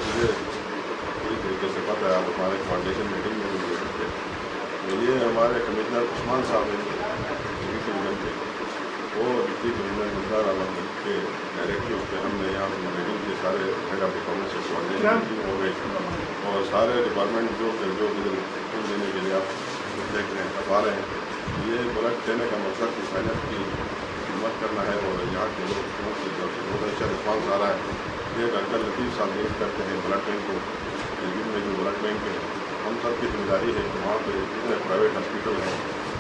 मुझे पूरी तरीके से पता है, आप हमारे फाउंडेशन मीटिंग में भी देख सकते हैं। तो ये हमारे कमिश्नर उस्मान साहब हैं डिवीजन के, वो डिप्टी कमिश्नर मुमताज़ आलम के डायरेक्टिव पे हमने यहाँ मीटिंग के सारे हेड ऑफ डिपार्टमेंट से फाउंडेशन मीटिंग हो गई और सारे डिपार्टमेंट जो देने के लिए आप देख रहे हैं आ रहे हैं। ये ब्लड देने का मकसद इंसानियत की खिदमत करना है और यहाँ के लोग की तरफ से बहुत अच्छा रिस्पॉन्स आ रहा है। ये डॉक्टर लतीफ़ साहब यूज़ करते हैं ब्लड बैंक को, दिल्ली में जो ब्लड बैंक है, हम सब की जिम्मेदारी है कि वहाँ पर जितने प्राइवेट हॉस्पिटल हैं,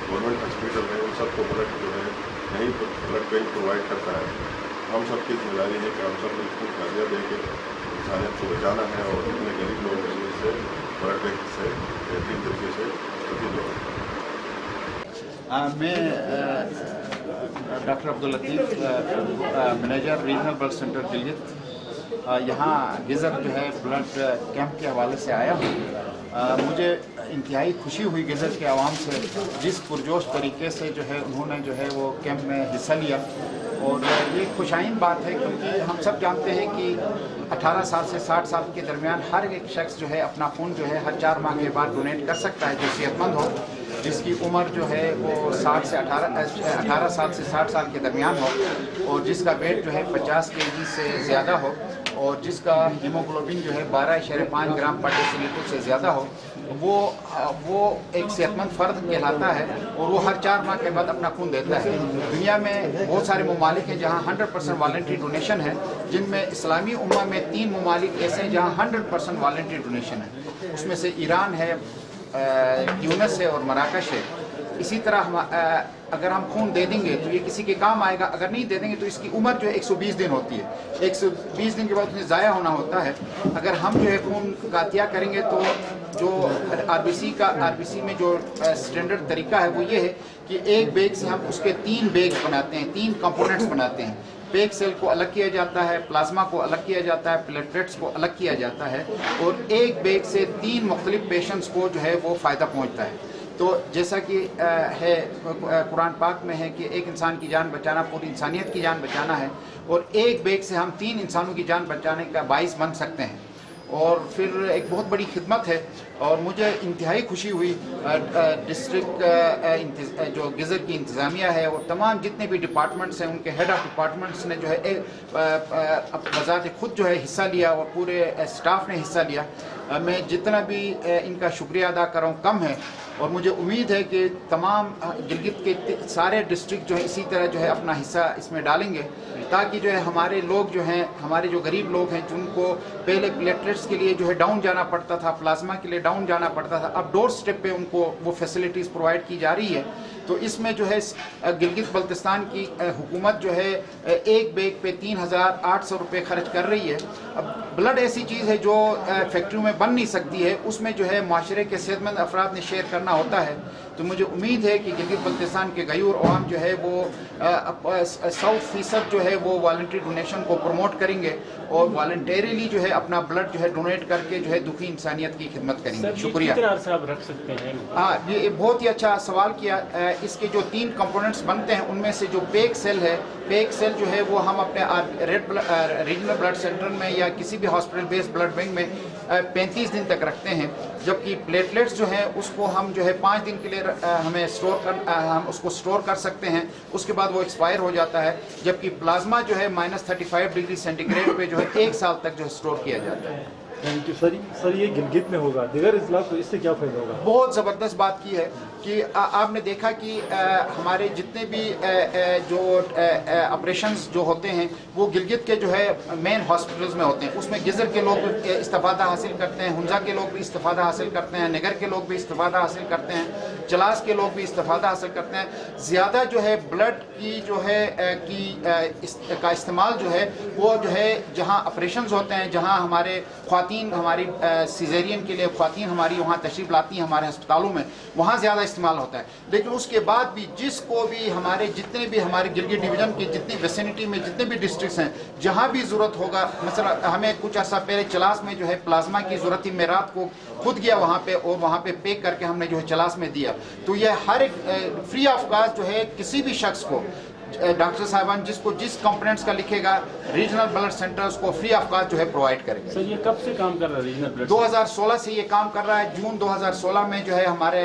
गवर्नमेंट हॉस्पिटल हैं, उन सबको ब्लड जो है यहीं पर ब्लड बैंक प्रोवाइड करता है। हम सब की जिम्मेदारी है कि हम सब को कर्जा दे के इंसानियत को बचाना है और जितने गरीब लोग हैं इससे ब्लड बैंक से बेहतरीन तरीके से सभी लोग। मैं doctor Abdul Latif, manager regional blood centre Gilgit, यहाँ गिज़र जो है ब्लड कैंप के हवाले से आया हूँ। मुझे इंतहाई खुशी हुई गिज़र के आवाम से, जिस पुरजोश तरीके से जो है उन्होंने जो है वो कैंप में हिस्सा लिया। और ये खुशाइन बात है क्योंकि हम सब जानते हैं कि 18 साल से 60 साल के दरमियान हर एक शख्स जो है अपना खून जो है हर 4 माह के बाद डोनेट कर सकता है, जो सेहतमंद हो, जिसकी उम्र जो है वो 18 साल से 60 साल के दरमियान हो और जिसका वेट जो है 50 kg से ज़्यादा हो और जिसका हीमोग्लोबिन जो है 12.5 ग्राम पर डेसीलीटर से ज़्यादा हो, वो एक सेहतमंद फ़र्द कहलाता है और वो हर 4 माह के बाद अपना खून देता है। दुनिया में बहुत सारे ममालिक हैं जहाँ 100% वॉलंटरी डोनेशन है, जिनमें इस्लामी उम्मा में 3 ममालिक ऐसे हैं जहाँ 100% वॉलंटरी डोनेशन है। उसमें से ईरान है, यूनस है और मराकश है। इसी तरह हम अगर हम खून दे देंगे तो ये किसी के काम आएगा, अगर नहीं दे देंगे तो इसकी उम्र जो है 120 दिन होती है। 120 दिन के बाद उन्हें ज़ाया होना होता है। अगर हम जो है खून का अतिया करेंगे तो जो आरबीसी में जो स्टैंडर्ड तरीका है वो ये है कि एक बैग से हम उसके 3 बैग बनाते हैं, 3 कंपोनेंट्स बनाते हैं। पेक सेल को अलग किया जाता है, प्लाज्मा को अलग किया जाता है, प्लेटलेट्स को अलग किया जाता है और एक बैग से 3 मुख्तलिफ पेशेंट्स को जो है वो फ़ायदा पहुंचता है। तो जैसा कि है कुरान पाक में है कि एक इंसान की जान बचाना पूरी इंसानियत की जान बचाना है और एक बैग से हम 3 इंसानों की जान बचाने का बाइस बन सकते हैं और फिर एक बहुत बड़ी खिदमत है। और मुझे इंतहाई खुशी हुई डिस्ट्रिक्ट जो गिज़र की इंतज़ामिया है और तमाम जितने भी डिपार्टमेंट्स हैं उनके हेड ऑफ डिपार्टमेंट्स ने जो है बज़ात खुद जो है हिस्सा लिया और पूरे स्टाफ ने हिस्सा लिया। मैं जितना भी इनका शुक्रिया अदा कर रहा हूँ कम है और मुझे उम्मीद है कि तमाम गिलगित के सारे डिस्ट्रिक्ट जो है इसी तरह जो है अपना हिस्सा इसमें डालेंगे ताकि जो है हमारे लोग जो हैं, हमारे जो गरीब लोग हैं जिनको पहले प्लेटलेट्स के लिए जो है डाउन जाना पड़ता था, प्लाज्मा के लिए डाउन जाना पड़ता था, अब डोर स्टेप पे उनको वो फैसिलिटीज़ प्रोवाइड की जा रही है। तो इसमें जो है गिलगित बल्तिस्तान की हुकूमत जो है एक बैग पे 3,800 रुपये खर्च कर रही है। अब ब्लड ऐसी चीज़ है जो फैक्ट्रियों में बन नहीं सकती है, उसमें जो है माशरे के सेहतमंद अफराद ने शेयर करना होता है। तो मुझे उम्मीद है कि गिलगित बल्तिस्तान के गयूर अवाम जो है वो 100% जो है वो वॉलंटरी डोनेशन को प्रमोट करेंगे और वॉलंटरीली जो है अपना ब्लड जो है डोनेट करके जो है दुखी इंसानियत की खिदमत करेंगे। शुक्रिया। आप रख सकते हैं? हाँ, ये बहुत ही अच्छा सवाल किया। इसके जो 3 कंपोनेंट्स बनते हैं उनमें से जो पेक सेल है, पेक सेल जो है वो हम अपने रीजनल ब्लड सेंटर में या किसी भी हॉस्पिटल बेस्ड ब्लड बैंक में 35 दिन तक रखते हैं, जबकि प्लेटलेट्स जो है उसको हम जो है 5 दिन के लिए हमें हम उसको स्टोर कर सकते हैं, उसके बाद वो एक्सपायर हो जाता है। जबकि प्लाज्मा जो है -35 डिग्री सेंटीग्रेड पे जो है 1 साल तक जो है स्टोर किया जाता है। Thank you sir. ये गिलगित में होगा, दीगर अजला को इससे क्या फ़ायदा होगा? बहुत ज़बरदस्त बात की है कि आपने देखा कि हमारे जितने भी जो ऑपरेशंस जो होते हैं वो गिलगित के जो है मेन हॉस्पिटल्स में होते हैं। उसमें गिज़र के लोग इस्तिफ़ादा हासिल करते हैं, हुंजा के लोग भी इस्तिफ़ादा हासिल करते हैं, नगर के लोग भी इस्तिफ़ादा हासिल करते हैं, चलास के लोग भी इस्तिफ़ादा हासिल करते हैं। ज़्यादा जो है ब्लड की जो है का इस्तेमाल जो है वो जो है जहाँ ऑपरेशंस होते हैं, जहाँ हमारे ख्वातीन हमारी सीज़ेरियन के लिए ख्वातीन हमारी वहाँ तशरीफ़ लाती हैं हमारे अस्पतालों में, वहाँ ज़्यादा इस्तेमाल होता है। लेकिन उसके बाद भी जिसको भी हमारे जितने भी हमारे गिलगित डिवीज़न के जितनी विसिनिटी में जितने भी डिस्ट्रिक्ट्स हैं जहाँ भी ज़रूरत होगा, मसला हमें कुछ अर्सा पहले चलास में जो है प्लाज्मा की ज़रूरत थी, मैं रात को खुद गया वहाँ पे और वहाँ पे पैक करके हमने जो है चलास में दिया। तो यह हर एक फ्री ऑफ कॉस्ट जो है किसी भी शख्स को डॉक्टर साहबान जिसको जिस कंपोनेंट्स का लिखेगा रीजनल ब्लड सेंटर उसको फ्री ऑफ कॉस्ट जो है प्रोवाइड करेगा। सर ये कब से काम कर रहा है रीजनल ब्लड? 2016 से ये काम कर रहा है। जून 2016 में जो है हमारे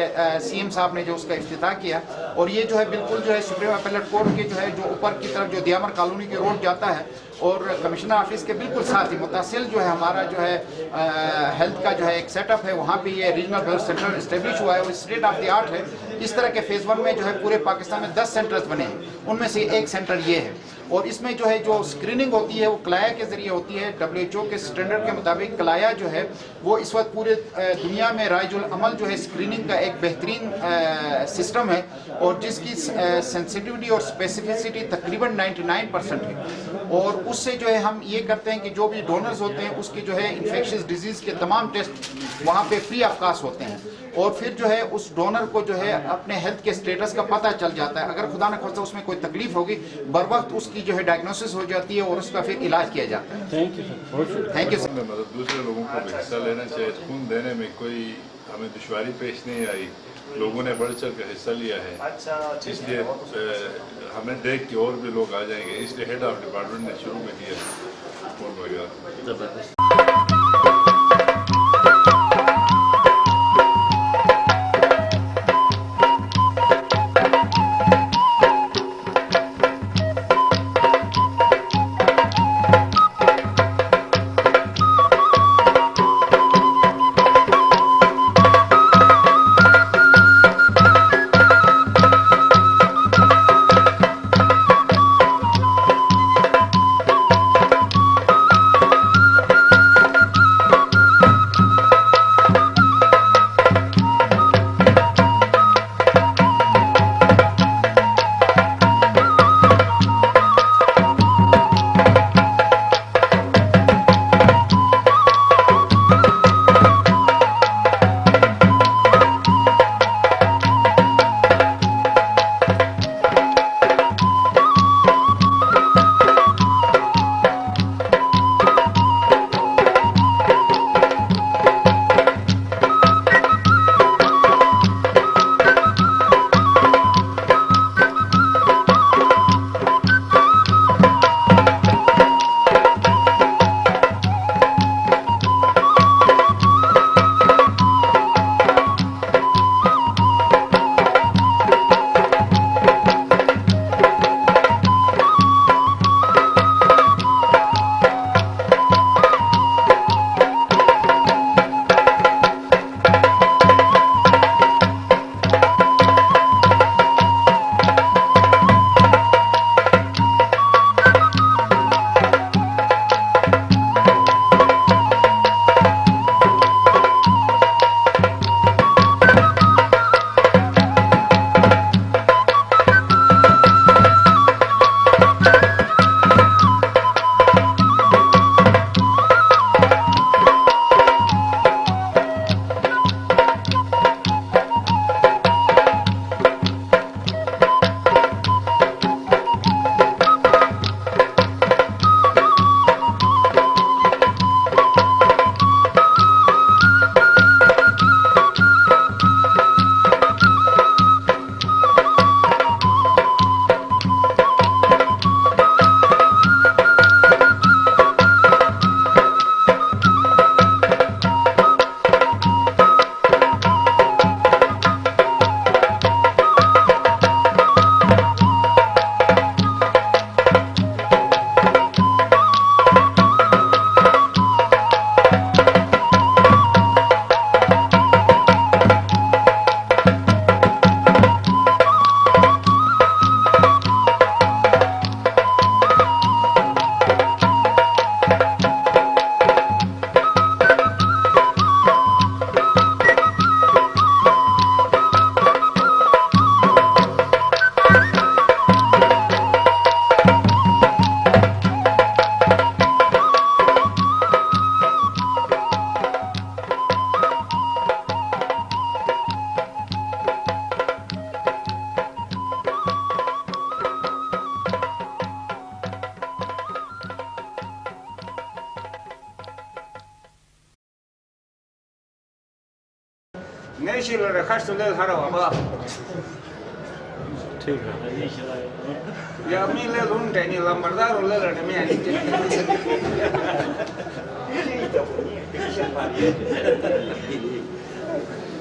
सीएम साहब ने जो उसका इफ्तिताह किया, और ये जो है बिल्कुल जो है सुप्रीम अपीलेट कोर्ट के जो है जो ऊपर की तरफ जो दियामर कॉलोनी की रोड जाता है और कमिश्नर ऑफिस के बिल्कुल साथ ही मुतासिल जो है हमारा जो है हेल्थ का जो है एक सेटअप है, वहाँ पे ये रीजनल ब्लड सेंटर इस्टेब्लिश हुआ है और स्टेट ऑफ द आर्ट है। इस तरह के फेज़ 1 में जो है पूरे पाकिस्तान में 10 सेंटर्स बने हैं, उनमें से एक सेंटर ये है। और इसमें जो है जो स्क्रीनिंग होती है वो क्लाया के ज़रिए होती है। WHO के स्टैंडर्ड के मुताबिक क्लाया जो है वो इस वक्त पूरे दुनिया में राइजुल अमल जो है स्क्रीनिंग का एक बेहतरीन सिस्टम है, और जिसकी सेंसिटिविटी और स्पेसिफिसिटी तकरीबन 99% है। और उससे जो है हम ये करते हैं कि जो भी डोनर्स होते हैं उसके जो है इन्फेक्शियस डिजीज़ के तमाम टेस्ट वहाँ पे फ्री ऑफ कॉस्ट होते हैं, और फिर जो है उस डोनर को जो है अपने हेल्थ के स्टेटस का पता चल जाता है। अगर खुदा न खास्ता उसमें कोई तकलीफ होगी बर वक्त उसकी जो है डायग्नोसिस हो जाती है और उसका फिर इलाज किया जाता है। थैंक यू सर, बहुत शुक्रिया। Thank you sir. मतलब दूसरे लोगों को भी हिस्सा लेना चाहिए। खून देने में कोई हमें दुश्वारी पेश नहीं आई, लोगों ने बढ़ चढ़ कर हिस्सा लिया है। इसलिए हमें देख के और भी लोग आ जाएंगे, इसलिए हेड ऑफ डिपार्टमेंट ने शुरू में किया वगैरह।年轻人的还是来他的话吧。ठीक है या मी ले लून टॅनी लंबरदार ओले लढे मी आणि